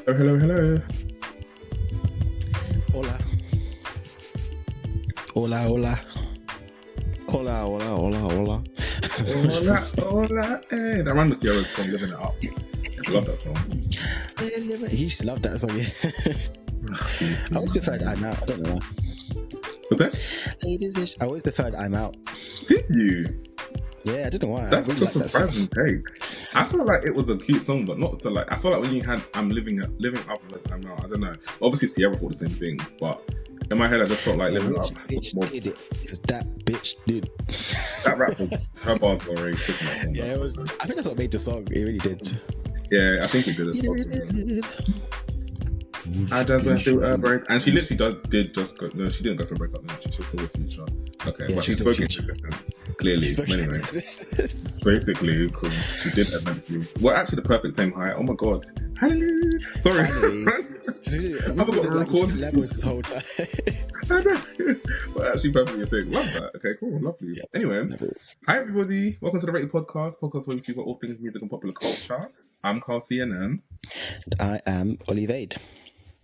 Oh, hello, hello. Hola. Hola, hola. Hola, hola, hola, hola. Hola, hola. Hey, that ran the Sierra song, Living It Up. I love that song. He used to love that song, yeah. I always preferred I'm Out. I don't know why. What's that? Ladies-ish. I always preferred I'm Out. Did you? Yeah, I don't know why. That's I really such a like that song. surprising take. I felt like it was a cute song, but not to like. I felt like when you had I'm Living Up versus I'm Out, I don't know. Obviously, Sierra thought the same thing, but in my head, I just felt like Living Up. Bitch More, did it. Because that bitch did. that rap was, her bars were very sick in that song. Yeah, it was. I think that's what made the song. It really did. Yeah, I think it did as well. I just went through a break, and she literally did just go. No, she didn't go for a breakup. No, she's still with Future. Okay, Yeah, but she's she's still spoken Future. to existence, clearly. Anyway, basically, because she did eventually. Well, actually, the perfect same height. Oh my god, hallelujah! Sorry, I forgot to record levels this whole time. Well, actually, perfectly sick. Love that. Okay, cool, lovely. Yeah, anyway, levels. hi everybody. Welcome to the Rated Podcast where we speak about all things music and popular culture. I'm Carl CNN. I am Olivade.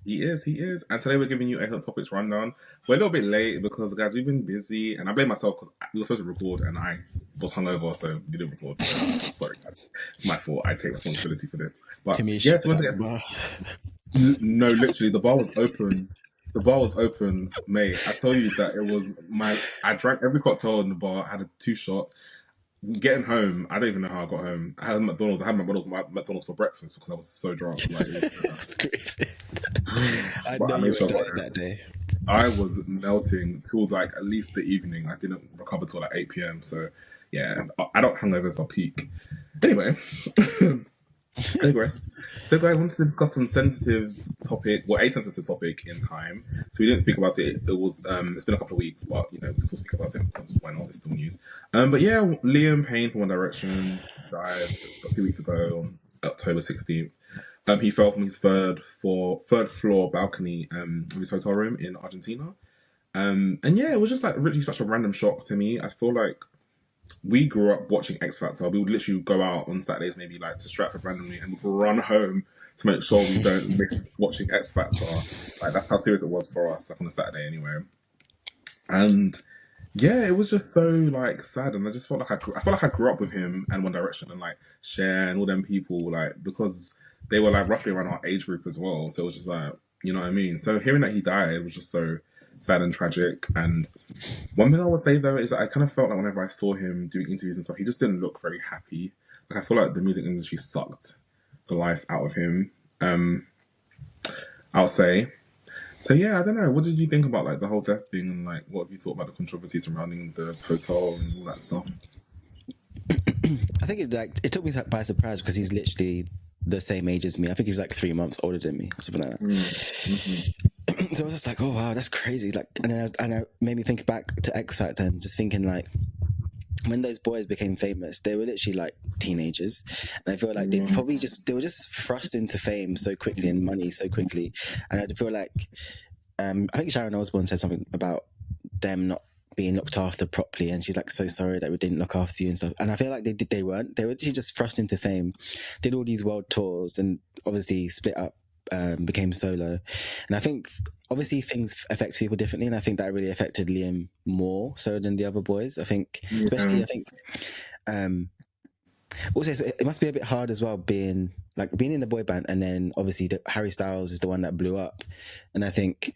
He is. And today we're giving you a hot topics rundown. We're a little bit late because, guys, we've been busy. And I blame myself because we were supposed to record and I was hungover, so we didn't record. So, sorry, guys. It's my fault. I take responsibility for this. But yes, once again, no, literally, the bar was open. The bar was open, mate. I tell you that it was I drank every cocktail in the bar. I had 2 shots. Getting home, I don't even know how I got home. I had McDonald's. I had McDonald's for breakfast because I was so drunk. Like, I know you were dying that day. I was melting till like at least the evening. I didn't recover till like 8 p.m. So yeah, I don't hangovers are peak. Anyway, digress. So guys, I wanted to discuss some sensitive topic, well, a sensitive topic in time. So we didn't speak about it. It was it's been a couple of weeks, but you know, we'll still speak about it because why not? It's still news. But yeah, Liam Payne from One Direction died a few weeks ago on October 16th. He fell from his third floor balcony of his hotel room in Argentina. And yeah, it was just like really such a random shock to me. I feel like we grew up watching XFactor. We would literally go out on Saturdays, maybe like to Stratford randomly, and we'd run home to make sure we don't miss watching XFactor. Like that's how serious it was for us, like on a Saturday anyway. And yeah, it was just so like sad, and I just felt like I felt like I grew up with him and One Direction and like Cher and all them people, like because they were like roughly around our age group as well. So it was just like, you know what I mean? So hearing that he died was just so sad and tragic. And one thing I would say though is that I kind of felt like whenever I saw him doing interviews and stuff, he just didn't look very happy. Like I feel like the music industry sucked the life out of him. I'll say. So yeah, I don't know. What did you think about like the whole death thing, and like what have you thought about the controversy surrounding the hotel and all that stuff? I think it took me by surprise because he's literally the same age as me. I think he's like 3 months older than me or something like that. Mm-hmm. So I was just like, oh wow, that's crazy. Like, and it made me think back to XFactor and just thinking like, when those boys became famous, they were literally like teenagers, and I feel like they were just thrust into fame so quickly and money so quickly, and I feel like I think Sharon Osbourne said something about them not being looked after properly, and she's like, so sorry that we didn't look after you and stuff. And I feel like they were literally just thrust into fame, did all these world tours, and obviously split up, became solo. And I think obviously things affect people differently, and I think that really affected Liam more so than the other boys. I think, especially, I think also it must be a bit hard as well being in a boy band, and then obviously Harry Styles is the one that blew up, and I think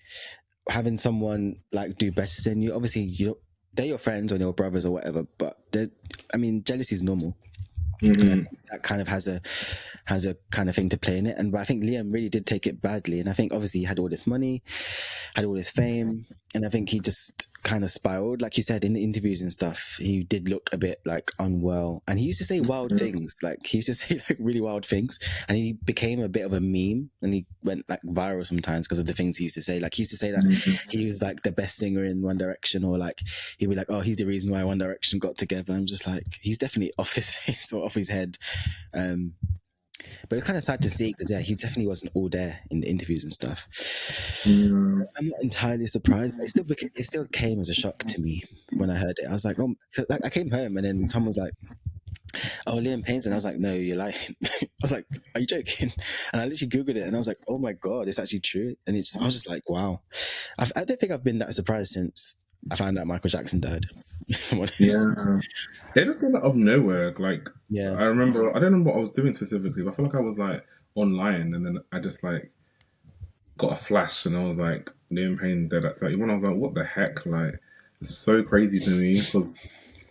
having someone like do better than you, obviously they're your friends or your brothers or whatever, but jealousy is normal. Mm-hmm. That kind of has a kind of thing to play in it, but I think Liam really did take it badly, and I think obviously he had all this money, had all this fame, and I think he just kind of spiraled, like you said in the interviews and stuff. He did look a bit like unwell, and he used to say wild things, like he used to say like really wild things, and he became a bit of a meme, and he went like viral sometimes because of the things he used to say. Like he used to say that he was like the best singer in One Direction, or like he'd be like, oh, he's the reason why One Direction got together. I'm just like, he's definitely off his face or off his head. But it's kind of sad to see because he definitely wasn't all there in the interviews and stuff. I'm not entirely surprised, but it still came as a shock to me when I heard it. I was like, oh, I came home and then Tom was like, oh, Liam Payne's, and I was like, no, you're lying. I was like, are you joking? And I literally Googled it and I was like, oh my God, it's actually true. And I was just like, wow. I don't think I've been that surprised since I found out Michael Jackson died. If I'm honest. Yeah. It just came out of nowhere. Like, Yeah. I remember, I don't remember what I was doing specifically, but I feel like I was like online and then I just like got a flash and I was like, Liam Payne dead at 31. I was like, what the heck? Like, it's so crazy to me because,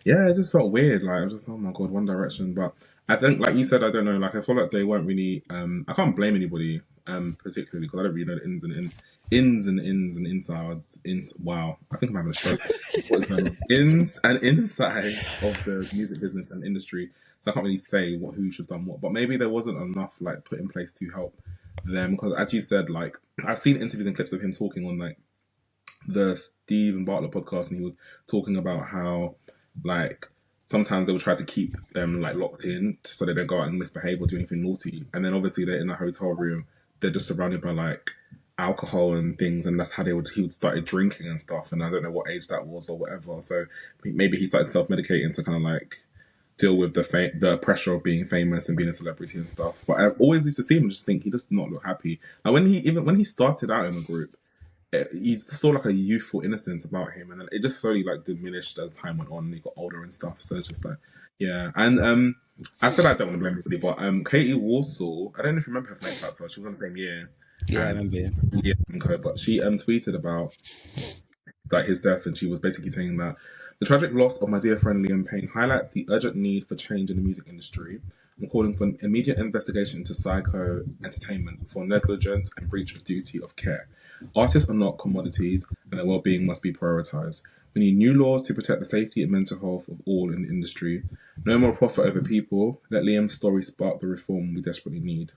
yeah, it just felt weird. Like, I was just, oh my God, One Direction. But I think, like you said, I don't know, like, I feel like they weren't really, I can't blame anybody particularly because I don't really know the ins and insides. Wow, I think I'm having a stroke. What is going on? Ins and inside of the music business and industry. So I can't really say who should have done what, but maybe there wasn't enough like put in place to help them because, as you said, like I've seen interviews and clips of him talking on like the Steven Bartlett podcast, and he was talking about how like sometimes they would try to keep them like locked in so they don't go out and misbehave or do anything naughty, and then obviously they're in a hotel room, they're just surrounded by like alcohol and things, and that's how he would started drinking and stuff, and I don't know what age that was or whatever, so maybe he started self-medicating to kind of like deal with the pressure of being famous and being a celebrity and stuff. But I always used to see him and just think he does not look happy. Like when he started out in the group, you saw like a youthful innocence about him, and then it just slowly like diminished as time went on and he got older and stuff. So it's just like, yeah. And I said I don't want to blame anybody, but Katie Waissel, I don't know if you remember her from XFactor. She was on the same year. Yeah, I remember. Yeah, but she tweeted about like his death, and she was basically saying that the tragic loss of my dear friend Liam Payne highlights the urgent need for change in the music industry. I'm calling for an immediate investigation into psycho entertainment for negligence and breach of duty of care. Artists are not commodities, and their well-being must be prioritized. We need new laws to protect the safety and mental health of all in the industry. No more profit over people. Let Liam's story spark the reform we desperately need.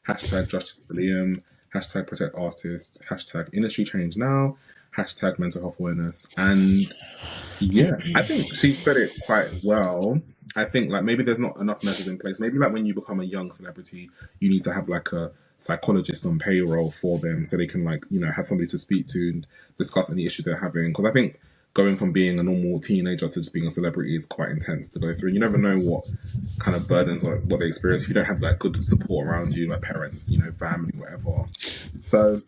Hashtag justice for Liam. Hashtag protect artists. Hashtag industry change now. Hashtag mental health awareness. And yeah, I think she said it quite well. I think like maybe there's not enough measures in place. Maybe like when you become a young celebrity, you need to have like a psychologist on payroll for them so they can like, you know, have somebody to speak to and discuss any issues they're having. Because I think going from being a normal teenager to just being a celebrity is quite intense to go through. And you never know what kind of burdens or what they experience if you don't have like good support around you, like parents, you know, family, whatever. So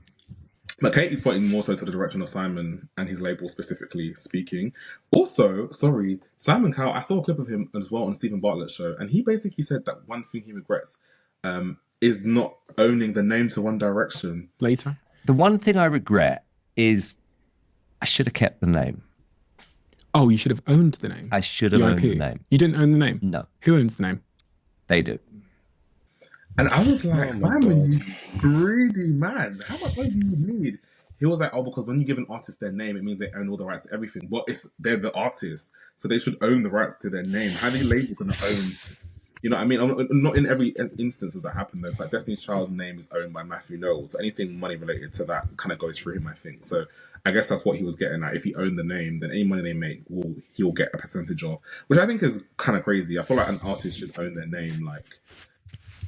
but Katie's pointing more so to the direction of Simon and his label specifically speaking. Also, sorry, Simon Cowell, I saw a clip of him as well on Steven Bartlett's show, and he basically said that one thing he regrets is not owning the name to One Direction. Later. The one thing I regret is I should have kept the name. Oh, you should have owned the name. I should have owned the name. You didn't own the name? No. Who owns the name? They do. And I was like, Simon, you greedy man. How much money do you need? He was like, oh, because when you give an artist their name, it means they own all the rights to everything. Well, they're the artist, so they should own the rights to their name. How many labels going to own? You know what I mean? Not in every instance does that happen, though. It's like Destiny's Child's name is owned by Matthew Knowles, so anything money related to that kind of goes through him, I think. So I guess that's what he was getting at. If he owned the name, then any money they make, he'll get a percentage of, which I think is kind of crazy. I feel like an artist should own their name, like.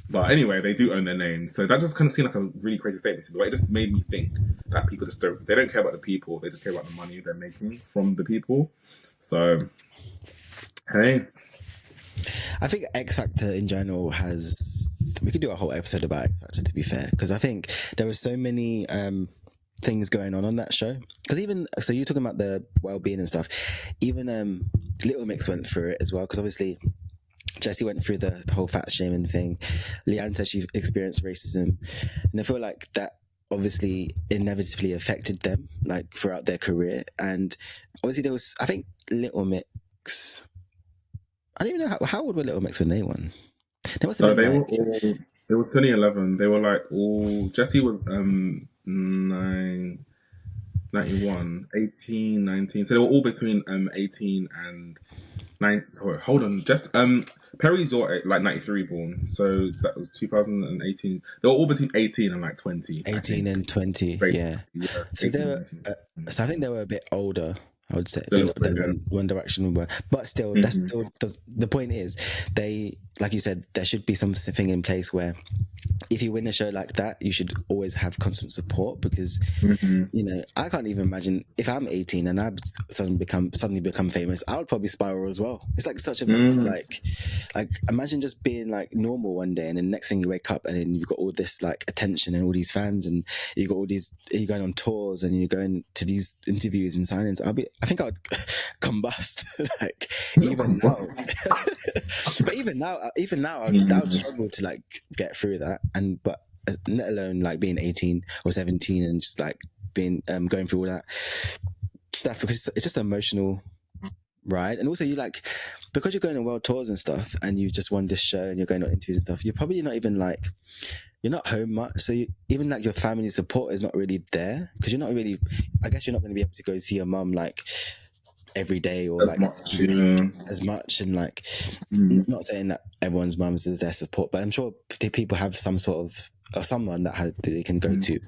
But anyway, they do own their names. So that just kind of seemed like a really crazy statement to me. But it just made me think that people just they don't care about the people. They just care about the money they're making from the people. So, hey. I think X Factor in general we could do a whole episode about X Factor, to be fair, because I think there were so many things going on that show. Because so you're talking about the well-being and stuff. Even Little Mix went through it as well, because obviously Jessie went through the whole fat shaming thing. Leanne said she experienced racism, and I feel like that obviously inevitably affected them like throughout their career. And obviously there was, I think, Little Mix. I don't even know how old were Little Mix when they won. They must have been were all. It was 2011. They were like all. Jessie was 91, 18, 19. So they were all between 18 and 9. Sorry, hold on. Perry's like 93 born, so that was 2018. They were all between 18 and like 20. 18 and 20, yeah. So they were. So I think they were a bit older, I would say, than One Direction were. But still, that's still the point is they like you said, there should be something in place where if you win a show like that, you should always have constant support, because you know, I can't even imagine if I'm 18 and I suddenly become famous, I would probably spiral as well. It's like such a like imagine just being like normal one day, and then next thing you wake up and then you've got all this like attention and all these fans, and you got all these, you're going on tours and you're going to these interviews and signings. I think I would combust. Like even now, but even now, I would struggle to like get through that. And but let alone like being 18 or 17 and just like being going through all that stuff, because it's just an emotional ride. And also you like, because you're going on world tours and stuff, and you've just won this show and you're going on interviews and stuff, you're probably not even like, you're not home much, so even like your family support is not really there, because you're not really, I guess you're not going to be able to go see your mum like every day or like as much. And like not saying that everyone's mums is their support, but I'm sure people have some sort of, or someone that they can go to.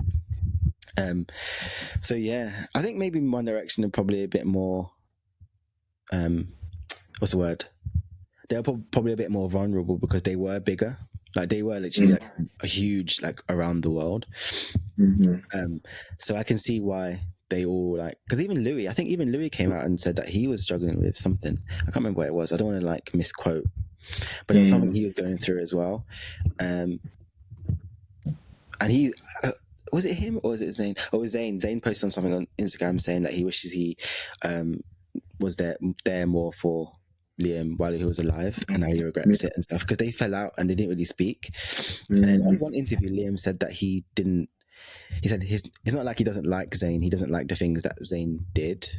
So yeah, I think maybe One Direction are probably a bit more what's the word, they're probably a bit more vulnerable because they were bigger, like they were literally like a huge, like around the world. So I can see why they all like, because even Louis came out and said that he was struggling with something. I can't remember what it was. I don't want to like misquote, but it was something he was going through as well. And he was it him or was it Zayn? Oh, it was Zayn. Zayn posted on something on Instagram saying that he wishes he was there more for Liam while he was alive, and now he regrets it and stuff, because they fell out and they didn't really speak. And then in one interview, Liam said that he said it's not like he doesn't like Zayn, he doesn't like the things that Zayn did,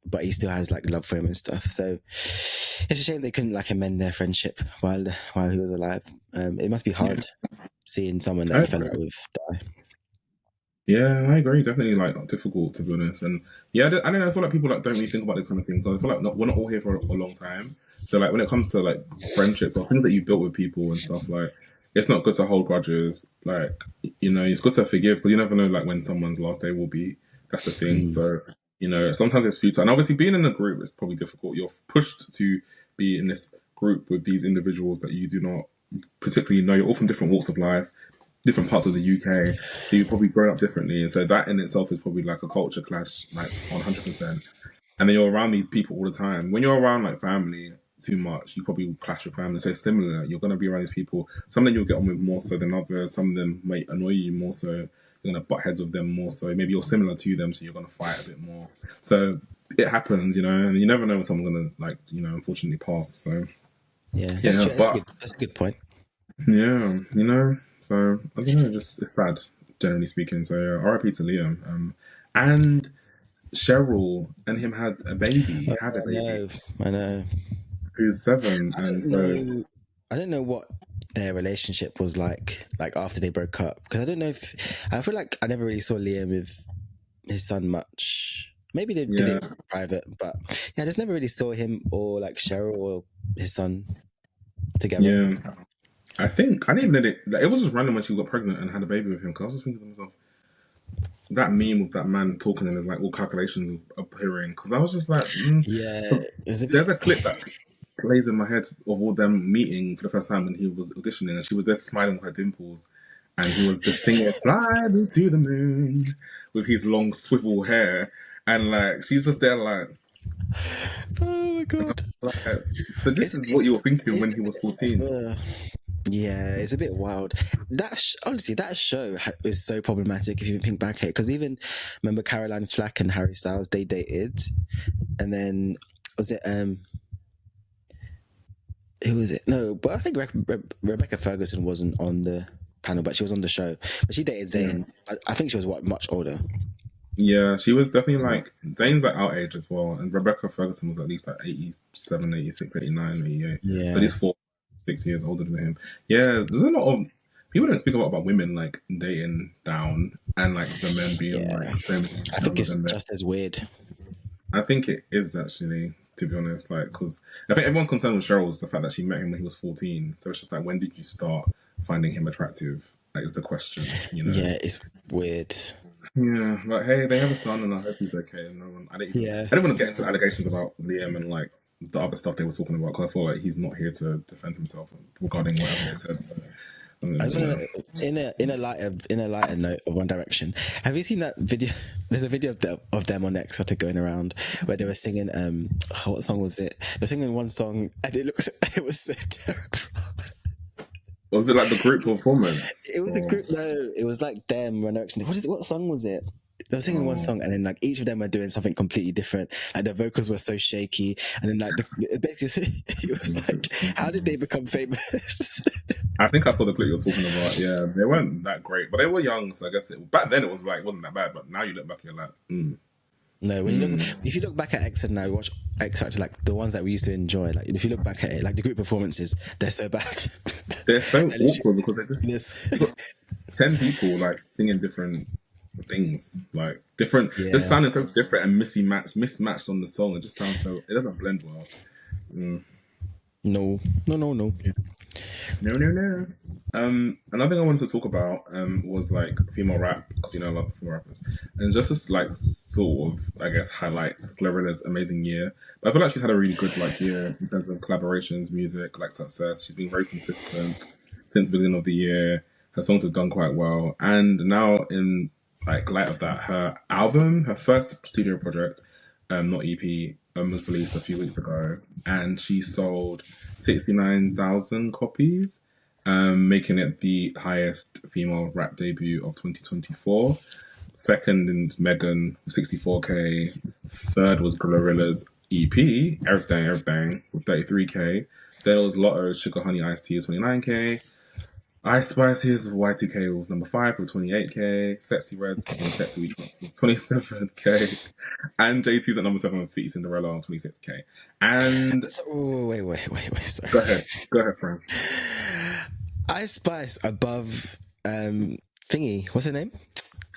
but he still has like love for him and stuff. So it's a shame they couldn't like amend their friendship while he was alive. It must be hard seeing someone that you fell out with die. Yeah, I agree. Definitely like difficult, to be honest. And yeah, I don't know. I feel like people like don't really think about this kind of thing. Because I feel like we're not all here for a long time. So like when it comes to like friendships or things that you've built with people and stuff, like it's not good to hold grudges. Like, you know, it's good to forgive, because you never know like when someone's last day will be. That's the thing. So, you know, sometimes it's futile. And obviously being in a group is probably difficult. You're pushed to be in this group with these individuals that you do not particularly know. You're all from different walks of life, different parts of the UK, so you've probably grown up differently, and so that in itself is probably like a culture clash, like 100%. And then you're around these people all the time. When you're around like family too much, you probably will clash with family. So it's similar. You're going to be around these people. Some of them you'll get on with more so than others. Some of them might annoy you more so. You're going to butt heads with them more so. Maybe you're similar to them, so you're going to fight a bit more. So it happens, you know, and you never know when someone's going to, like, you know, unfortunately pass. So yeah, that's a good point. Yeah, you know. So I don't know, just it's sad, generally speaking. So RIP to Liam. And Cheryl and him had a baby. I know. Who's 7, I don't know what their relationship was like after they broke up, because I don't know if, I feel like I never really saw Liam with his son much. Maybe they did it private, but yeah, I just never really saw him or like Cheryl or his son together. Yeah. I didn't even know it was just random when she got pregnant and had a baby with him, because I was just thinking to myself, that meme with that man talking and there's like all calculations appearing, because I was just like, there's a clip that plays in my head of all them meeting for the first time when he was auditioning, and she was there smiling with her dimples, and he was just singing "Fly Me to the Moon" with his long swivel hair, and like she's just there like, oh my god. So this is what you were thinking when he was 14. Yeah, it's a bit wild. Honestly, that show is so problematic if you think back at it. Because even remember Caroline Flack and Harry Styles, they dated, and then was it who was it? No, but I think Rebecca Ferguson wasn't on the panel, but she was on the show. But she dated Zayn. I think she was much older. Yeah, she was definitely like, Zayn's like our age as well, and Rebecca Ferguson was at least like 87, 86, 89, 88. Yeah. So these 4-6 years older than him. Yeah, there's a lot of people don't speak a lot about women like dating down and like the men being like. I think it's just as weird. I think it is actually, to be honest, like, because I think everyone's concerned with Cheryl was the fact that she met him when he was 14. So it's just like, when did you start finding him attractive? That is the question, you know? Yeah, it's weird. Yeah, but hey, they have a son, and I hope he's okay. I don't want to get into allegations about Liam and like the other stuff they were talking about, because I feel like he's not here to defend himself regarding whatever they said. I just want to, in a lighter note of One Direction, have you seen that video? There's a video of them on XFactor going around where they were singing. What song was it? They're singing one song, and it was so terrible. Was it like the group performance? It was a group. No, it was like them, One Direction. What song was it? They were singing one song, and then like each of them were doing something completely different. Like their vocals were so shaky, and then like basically it was like, how did they become famous? I think I saw the clip you're talking about. Yeah, they weren't that great, but they were young, so I guess back then it was like wasn't that bad. But now you look back, you're like, No, when you look, if you look back at X now, watch X-Factor, like the ones that we used to enjoy. Like if you look back at it, like the group performances, they're so bad. They're so awkward because they just 10 people like singing different things, like different. Just sounding so different and mismatched on the song. It just sounds so. It doesn't blend well. No. No. Another thing I wanted to talk about was like female rap, because I love female rappers, and just to like sort of I guess highlight GloRilla's amazing year. But I feel like she's had a really good like year in terms of collaborations, music, like success. She's been very consistent since the beginning of the year. Her songs have done quite well, and now in like light of that, her album, her first studio project, not EP, was released a few weeks ago, and she sold 69,000 copies, making it the highest female rap debut of 2024. Second is Megan with 64k. Third was GloRilla's EP, Everything, with 33k. There was Lotto's Sugar Honey Iced Tea with 29k. Ice Spice's Y2K was number 5 with 28k. Sexy Reds and Sexy Week with 27k. And JT's at number 7 with City Cinderella on 26k. And wait. Sorry. Go ahead, friend. Ice Spice above thingy. What's her name?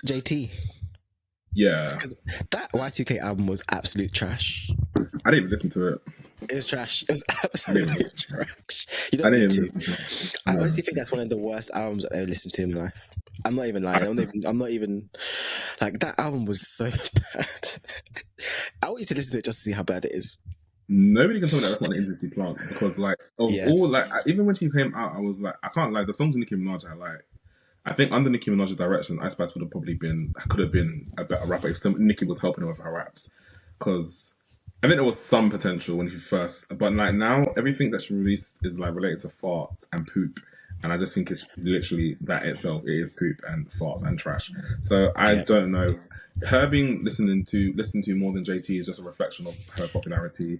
JT. Yeah. Because that Y2K album was absolute trash. I didn't even listen to it. It was trash. It was absolutely trash. You don't I didn't need even to. listen to it. I honestly think that's one of the worst albums I've ever listened to in my life. I'm not even lying. I'm not even like that album was so bad. I want you to listen to it just to see how bad it is. Nobody can tell me that that's not an industry plant, because like all like even when she came out, I was like, I can't lie. The songs of Nicki Minaj I like. I think under Nicki Minaj's direction, Ice Spice could have been a better rapper if Nicki was helping her with her raps, because I think there was some potential when she first, but like now everything that she released is like related to fart and poop, and I just think it's literally that itself. It is poop and farts and trash. So I don't know. Her being listened to more than JT is just a reflection of her popularity,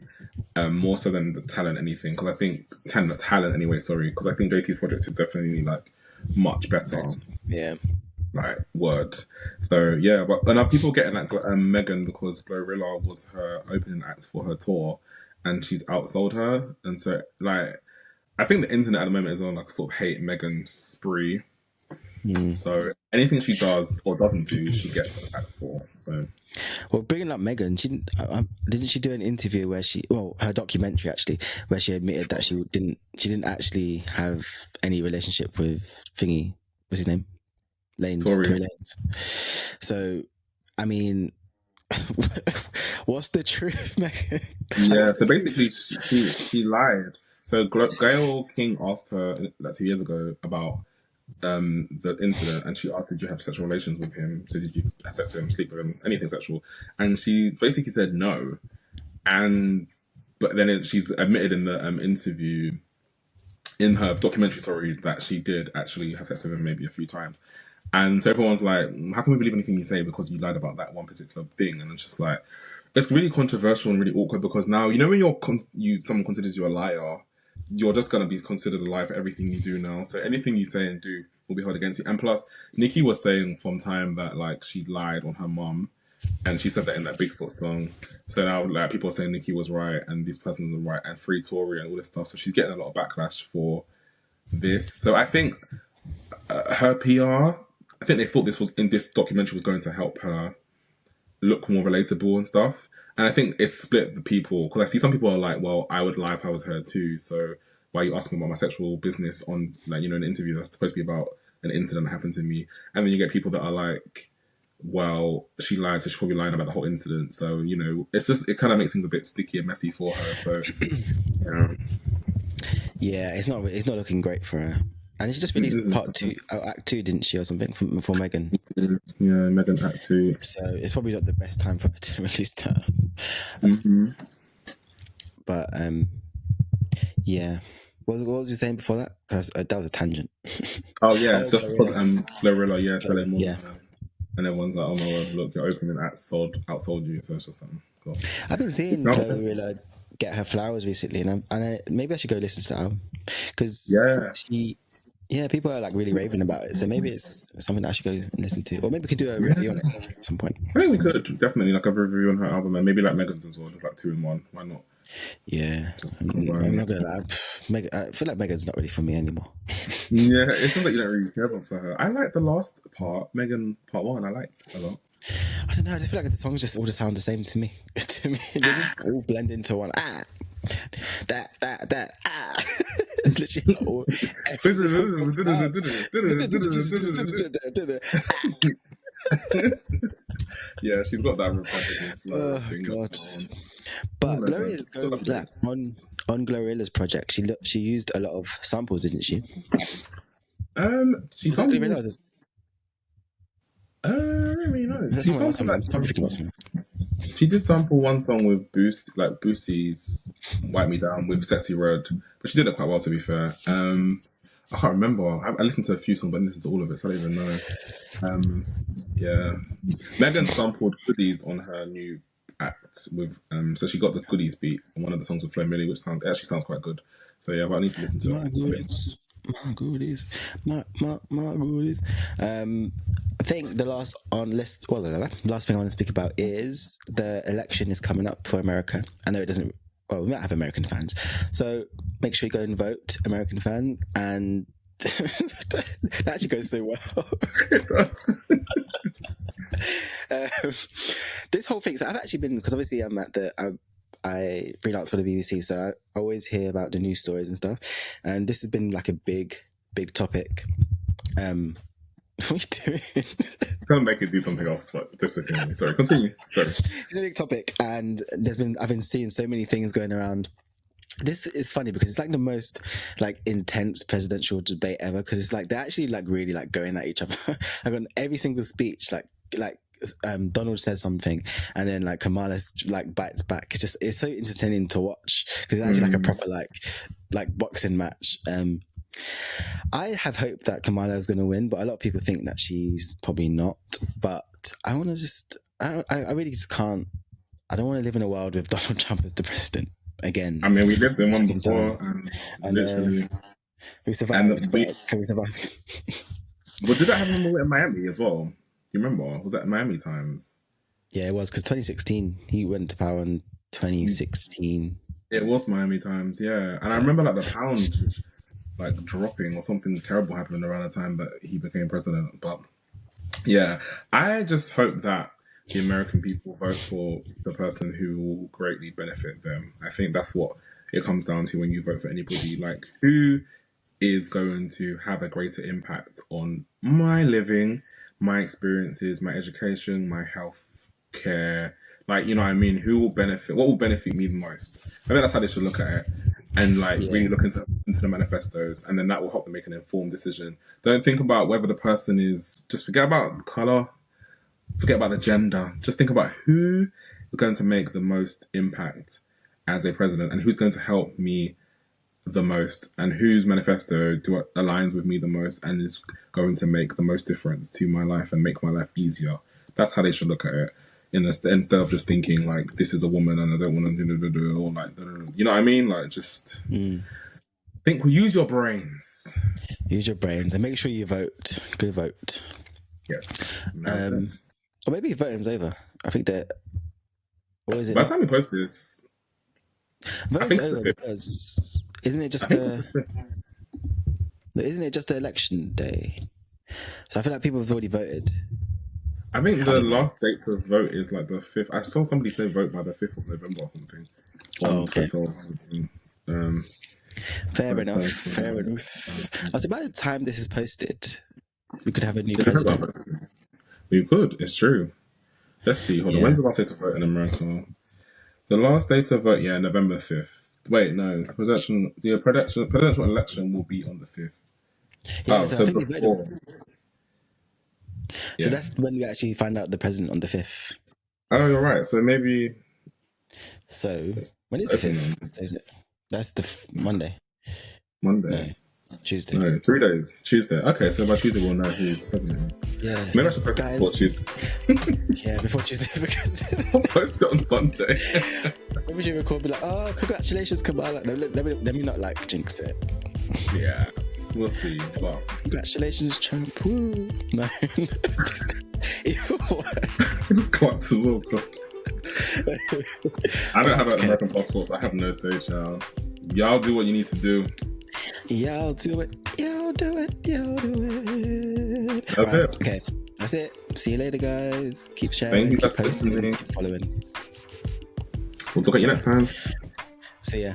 more so than the talent anything. Because I think talent anyway. Sorry, because I think JT's project is definitely like much better. Yeah. Like word. So yeah, but now people getting like Megan because GloRilla was her opening act for her tour, and she's outsold her, and so like I think the internet at the moment is on like sort of hate Megan spree. So anything she does or doesn't do, she gets attacked for. So, well, bringing up Megan, didn't she do an interview where her documentary actually, where she admitted that she didn't actually have any relationship with thingy, what's his name, Tory Lanez. So, I mean, what's the truth, Megan? Yeah, so basically she lied. So Gayle King asked her like 2 years ago about the incident, and she asked, did you have sexual relations with him? So did you have sex with him, sleep with him, anything sexual? And she basically said no. But then she's admitted in the interview, in her documentary, that she did actually have sex with him maybe a few times. And so everyone's like, how can we believe anything you say because you lied about that one particular thing? And it's just like, it's really controversial and really awkward, because now, when someone considers you a liar, you're just going to be considered a liar for everything you do now. So anything you say and do will be held against you. And plus, Nicki was saying from time that like she lied on her mum, and she said that in that Bigfoot song. So now like people are saying Nicki was right and these persons are right, and free Tory and all this stuff. So she's getting a lot of backlash for this. So I think her PR, I think they thought this documentary was going to help her look more relatable and stuff. And I think it split the people, because I see some people are like, well, I would lie if I was her too. So why are you asking about my sexual business on, like, an interview that's supposed to be about an incident that happened to me? And then you get people that are like, well, she lied, so she's probably lying about the whole incident. So, you know, it kind of makes things a bit sticky and messy for her. So, yeah. Yeah, it's not looking great for her. And she just released Act 2, didn't she, or something for Megan? Yeah, Megan Act 2. So it's probably not the best time for her to release that. But yeah, what was you saying before that? Because that was a tangent. Oh yeah, it's just because GloRilla, yeah, selling more. Yeah. And everyone's like, oh my word, look, you're opening outsold you. So it's just something. Cool. I've been seeing GloRilla get her flowers recently, and maybe I should go listen to the album because people are like really raving about it. So maybe it's something I should go and listen to, or maybe we could do a review on it at some point. I think we could definitely like a review on her album, and maybe like Megan's as well, just like 2 in 1. Why not? Yeah, I'm not gonna lie. I feel like Megan's not really for me anymore. Yeah, it seems like you don't really care about for her. I like the last part, Megan Part 1. I liked a lot. I don't know. I just feel like the songs just all sound the same to me. They just all blend into one. That. It's literally all. Yeah, she's got that repetitive. Oh God! But on GloRilla's project, she used a lot of samples, didn't she? She Exactly. I don't really know. She did sample one song with Boosie's "Wipe Me Down" with "Sexy Red," but she did it quite well, to be fair. I can't remember. I listened to a few songs, but I didn't listen to all of it, so I don't even know. Yeah, Megan sampled "Goodies" on her new act with. So she got the "Goodies" beat on one of the songs with Flo Milli, which actually sounds quite good. So yeah, but I need to listen to it. My goodies. I think the last thing I want to speak about is the election is coming up for America. I know it doesn't. Well, we might have American fans, so make sure you go and vote, American fans. And that actually goes so well. This whole thing. So I've actually been, because obviously I freelance for the BBC, so I always hear about the news stories and stuff. And this has been like a big topic. What are you doing? Can't make it do something else. But just sorry, continue. Sorry. It's a big topic, and I've been seeing so many things going around. This is funny because it's like the most like intense presidential debate ever, because it's like they're actually like really like going at each other. Like on every single speech, like Donald says something and then like Kamala like bites back. It's so entertaining to watch because it's actually like a proper like boxing match. I have hope that Kamala is going to win, but a lot of people think that she's probably not. But I want to I really just can't. I don't want to live in a world with Donald Trump as the president again. I mean, we lived in one before, and literally we survived. Can we survive? But did that happen in Miami as well? Do you remember? Was that Miami times? Yeah, it was, because 2016 he went to power in 2016. It was Miami times, yeah. And I remember like the pound like dropping or something terrible happened around the time that he became president. But yeah, I just hope that the American people vote for the person who will greatly benefit them. I think that's what it comes down to when you vote for anybody. Like, who is going to have a greater impact on my living, my experiences, my education, my health care? Like, you know what I mean? Who will benefit? What will benefit me the most? I think that's how they should look at it. And like really look into the manifestos, and then that will help them make an informed decision. Don't think about whether the person is, just forget about colour, forget about the gender. Just think about who is going to make the most impact as a president, and who's going to help me the most, and whose manifesto aligns with me the most and is going to make the most difference to my life and make my life easier. That's how they should look at it. Instead of just thinking like, this is a woman and I don't want to do, or like, you know what I mean? Like, just think. Use your brains. Use your brains and make sure you vote. Go vote. Yes. Or maybe voting's over. I think that. Or is it? By the time we post this, voting's over because isn't it just isn't it just the election day? So I feel like people have already voted. I think the last date to vote is like the 5th. I saw somebody say vote by the 5th of November or something. Oh, okay. Fair enough. Fair enough. I was, by the time this is posted, we could have a new president. We could. It's true. Let's see. Hold on. Yeah. When's the last day to vote in America? The last day to vote, yeah, November 5th. Wait, no. The presidential election will be on the 5th. Yeah, Oh, so I so think we before. voted. Yeah. So that's when we actually find out the president on the 5th. Oh, you're right. So maybe. So when is the 5th? Is it? That's the Monday. Monday. No, Tuesday. No, 3 days. Tuesday. Okay, so by Tuesday we'll know who's president. Yeah. Maybe I So should post it guys, before Tuesday. yeah, before Tuesday. Because I'll post it on Sunday. maybe you record, be like, "Oh, congratulations, Kamala." No, let me not like jinx it. Yeah, we'll see. But Congratulations, Trump. Woo. No. Either way. I just got to well, God. I don't have an American passport, so I have no say, child. Y'all do what you need to do. Y'all do it. Y'all do it. Y'all do it. That's Right, it. okay, that's it. See you later, guys. Keep sharing, Thank you keep for posting, listening. keep following. We'll talk at you next time. See ya.